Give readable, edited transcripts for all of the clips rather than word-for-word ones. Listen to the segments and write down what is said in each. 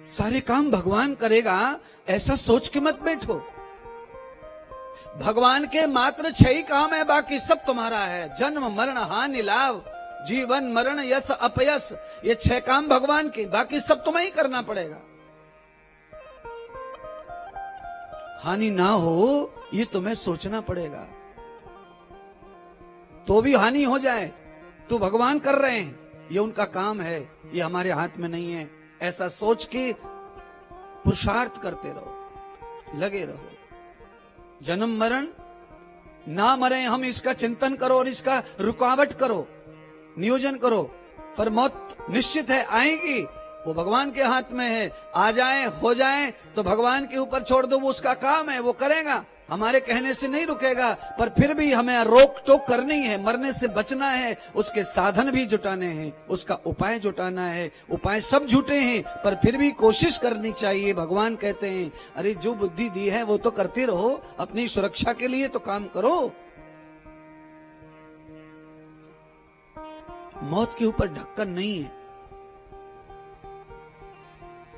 सारे काम भगवान करेगा ऐसा सोच के मत बैठो। भगवान के मात्र 6 ही काम है, बाकी सब तुम्हारा है। जन्म मरण हानि लाभ, जीवन मरण यश अपयश, ये 6 काम भगवान के, बाकी सब तुम्हें ही करना पड़ेगा। हानि ना हो ये तुम्हें सोचना पड़ेगा। तो भी हानि हो जाए तो भगवान कर रहे हैं, ये उनका काम है, ये हमारे हाथ में नहीं है। ऐसा सोच के पुरुषार्थ करते रहो, लगे रहो। जन्म मरण ना मरे हम, इसका चिंतन करो और इसका रुकावट करो, नियोजन करो। पर मौत निश्चित है, आएगी, वो भगवान के हाथ में है। आ जाए हो जाए तो भगवान के ऊपर छोड़ दो, वो उसका काम है, वो करेगा, हमारे कहने से नहीं रुकेगा। पर फिर भी हमें रोक टोक करनी है, मरने से बचना है, उसके साधन भी जुटाने हैं, उसका उपाय जुटाना है। उपाय सब झूठे हैं पर फिर भी कोशिश करनी चाहिए। भगवान कहते हैं अरे जो बुद्धि दी है वो तो करते रहो, अपनी सुरक्षा के लिए तो काम करो। मौत के ऊपर ढक्कन नहीं है।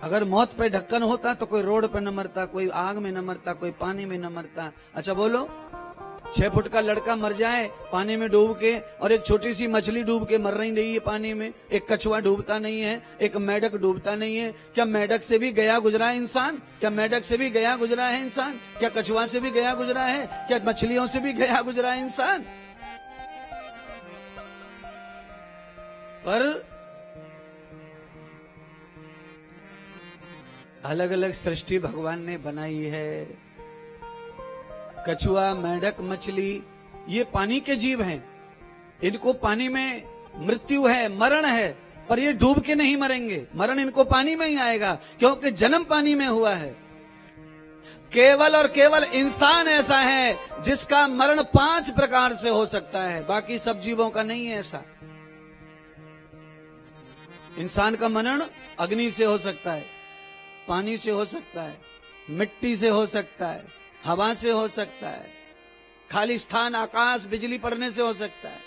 अगर मौत पे ढक्कन होता तो कोई रोड पे न मरता, कोई आग में न मरता, कोई पानी में न मरता। अच्छा बोलो, 6 फुट का लड़का मर जाए पानी में डूब के, और एक छोटी सी मछली डूब के मर रही है पानी में, एक कछुआ डूबता नहीं है, एक मेढक डूबता नहीं है। क्या मेढक से भी गया गुजरा है इंसान? क्या मेढक से भी गया गुजरा है इंसान? क्या कछुआ से भी गया गुजरा है? क्या मछलियों से भी गया गुजरा है इंसान? पर अलग अलग सृष्टि भगवान ने बनाई है। कछुआ, मेढक, मछली, ये पानी के जीव हैं। इनको पानी में मृत्यु है, मरण है, पर ये डूब के नहीं मरेंगे। मरण इनको पानी में ही आएगा, क्योंकि जन्म पानी में हुआ है। केवल और केवल इंसान ऐसा है जिसका मरण 5 प्रकार से हो सकता है, बाकी सब जीवों का नहीं है ऐसा। इंसान का मरण अग्नि से हो सकता है, पानी से हो सकता है, मिट्टी से हो सकता है, हवा से हो सकता है, खाली स्थान आकाश बिजली पड़ने से हो सकता है।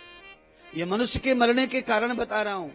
ये मनुष्य के मरने के कारण बता रहा हूं।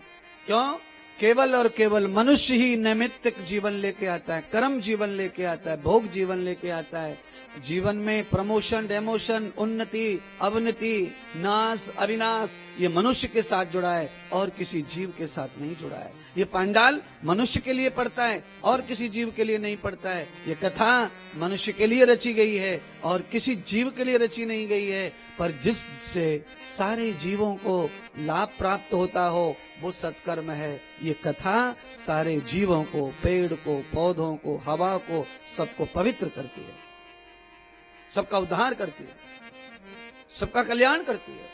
क्यों? केवल और केवल मनुष्य ही नैमित्तिक जीवन लेके आता है, कर्म जीवन लेके आता है, भोग जीवन लेके आता है। जीवन में प्रमोशन, डेमोशन, उन्नति, अवनति, नाश, अविनाश, ये मनुष्य के साथ जुड़ा है और किसी जीव के साथ नहीं जुड़ा है। ये पांडाल मनुष्य के लिए पड़ता है और किसी जीव के लिए नहीं पड़ता है। ये कथा मनुष्य के लिए रची गई है और किसी जीव के लिए रची नहीं गई है। पर जिससे सारे जीवों को लाभ प्राप्त होता हो वो सत्कर्म है। ये कथा सारे जीवों को, पेड़ को, पौधों को, हवा को, सबको पवित्र करती है, सबका उद्धार करती है, सबका कल्याण करती है।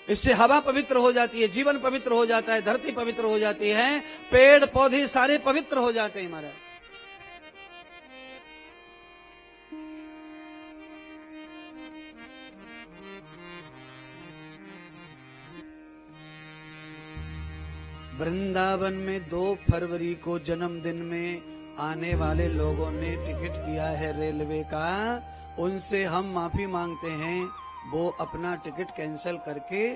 इससे हवा पवित्र हो जाती है, जीवन पवित्र हो जाता है, धरती पवित्र हो जाती है, पेड़ पौधे सारे पवित्र हो जाते हैं। महाराज वृंदावन में 2 फरवरी को जन्मदिन में आने वाले लोगों ने टिकट किया है रेलवे का, उनसे हम माफी मांगते हैं। वो अपना टिकट कैंसिल करके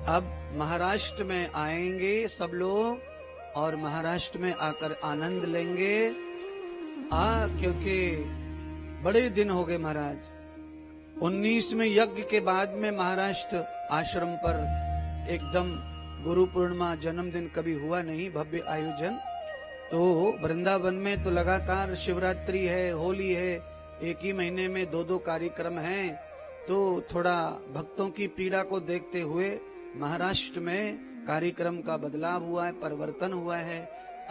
अब महाराष्ट्र में आएंगे सब लोग और महाराष्ट्र में आकर आनंद लेंगे। क्योंकि बड़े दिन हो गए महाराज। 19वें यज्ञ के बाद में महाराष्ट्र आश्रम पर एकदम गुरु पूर्णिमा जन्मदिन कभी हुआ नहीं, भव्य आयोजन। तो वृंदावन में तो लगातार शिवरात्रि है, होली है, एक ही महीने में 2-2 कार्यक्रम हैं। तो थोड़ा भक्तों की पीड़ा को देखते हुए महाराष्ट्र में कार्यक्रम का बदलाव हुआ है, परिवर्तन हुआ है।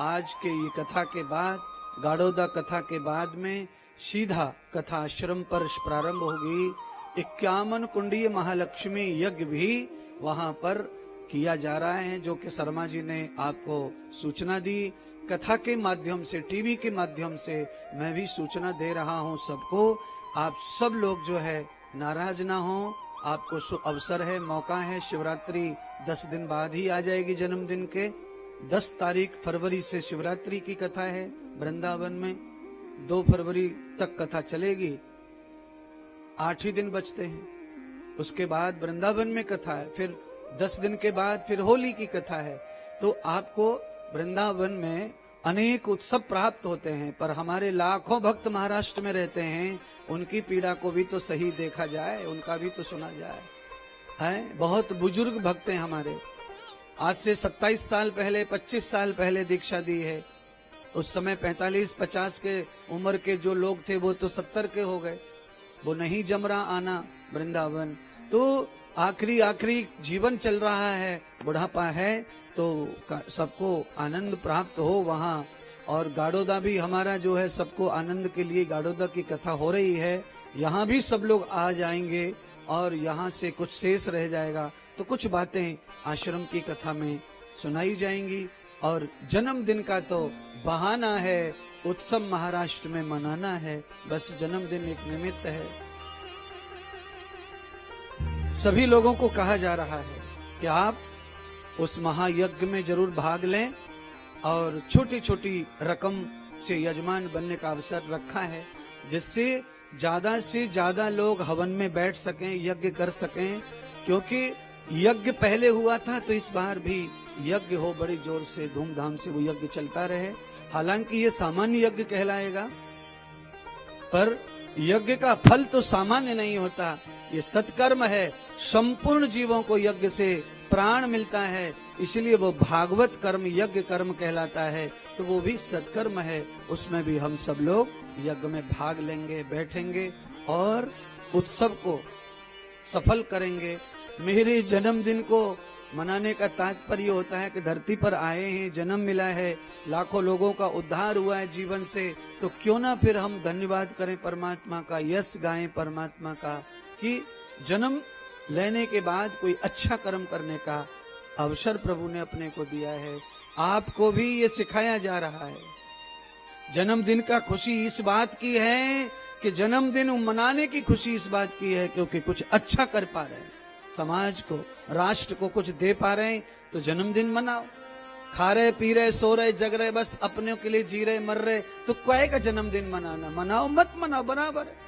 आज के ये कथा के बाद, गाड़ोदा कथा के बाद में सीधा कथा आश्रम पर प्रारंभ होगी। 51 कुंडीय महालक्ष्मी यज्ञ भी वहां पर किया जा रहा है, जो कि शर्मा जी ने आपको सूचना दी। कथा के माध्यम से, टीवी के माध्यम से मैं भी सूचना दे रहा हूं सबको। आप सब लोग जो है नाराज ना हो, आपको अवसर है, मौका है। शिवरात्रि 10 दिन बाद ही आ जाएगी जन्मदिन के। 10 तारीख फरवरी से शिवरात्रि की कथा है वृंदावन में। 2 फरवरी तक कथा चलेगी, 8 ही दिन बचते हैं। उसके बाद वृंदावन में कथा है, फिर 10 दिन के बाद फिर होली की कथा है। तो आपको वृंदावन में अनेक उत्सव प्राप्त होते हैं, पर हमारे लाखों भक्त महाराष्ट्र में रहते हैं, उनकी पीड़ा को भी तो सही देखा जाए, उनका भी तो सुना जाए। है बहुत बुजुर्ग भक्त हैं हमारे, आज से 27 साल पहले 25 साल पहले दीक्षा दी है। उस समय 45-50 के उम्र के जो लोग थे वो तो 70 के हो गए। वो नहीं जम रहा आना वृंदावन, तो आखिरी जीवन चल रहा है, बुढ़ापा है, तो सबको आनंद प्राप्त हो वहाँ। और गाड़ोदा भी हमारा जो है सबको आनंद के लिए गाड़ोदा की कथा हो रही है, यहाँ भी सब लोग आ जाएंगे और यहाँ से कुछ शेष रह जाएगा, तो कुछ बातें आश्रम की कथा में सुनाई जाएंगी। और जन्मदिन का तो बहाना है, उत्सव महाराष्ट्र में मनाना है, बस जन्मदिन एक निमित्त है। सभी लोगों को कहा जा रहा है कि आप उस महायज्ञ में जरूर भाग लें, और छोटी छोटी रकम से यजमान बनने का अवसर रखा है, जिससे से ज्यादा लोग हवन में बैठ सकें, यज्ञ कर सकें। क्योंकि यज्ञ पहले हुआ था, तो इस बार भी यज्ञ हो, बड़ी जोर से धूमधाम से वो यज्ञ चलता रहे। हालांकि ये सामान्य यज्ञ कहलाएगा, पर यज्ञ का फल तो सामान्य नहीं होता, ये सत्कर्म है। संपूर्ण जीवों को यज्ञ से प्राण मिलता है, इसलिए वो भागवत कर्म यज्ञ कर्म कहलाता है, तो वो भी सत्कर्म है। उसमें भी हम सब लोग यज्ञ में भाग लेंगे, बैठेंगे और उत्सव को सफल करेंगे। मेरे जन्मदिन को मनाने का तात्पर्य होता है कि धरती पर आए हैं, जन्म मिला है, लाखों लोगों का उद्धार हुआ है जीवन से, तो क्यों ना फिर हम धन्यवाद करें परमात्मा का, यश गाएं परमात्मा का, कि जन्म लेने के बाद कोई अच्छा कर्म करने का अवसर प्रभु ने अपने को दिया है। आपको भी ये सिखाया जा रहा है। जन्मदिन का खुशी इस बात की है कि जन्मदिन मनाने की खुशी इस बात की है क्योंकि कुछ अच्छा कर पा रहे हैं, समाज को, राष्ट्र को कुछ दे पा रहे हैं, तो जन्मदिन मनाओ। खा रहे, पी रहे, सो रहे, जग रहे, बस अपने के लिए जी रहे, मर रहे, तो क्या का जन्मदिन मनाना? मनाओ मत मनाओ, बराबर है।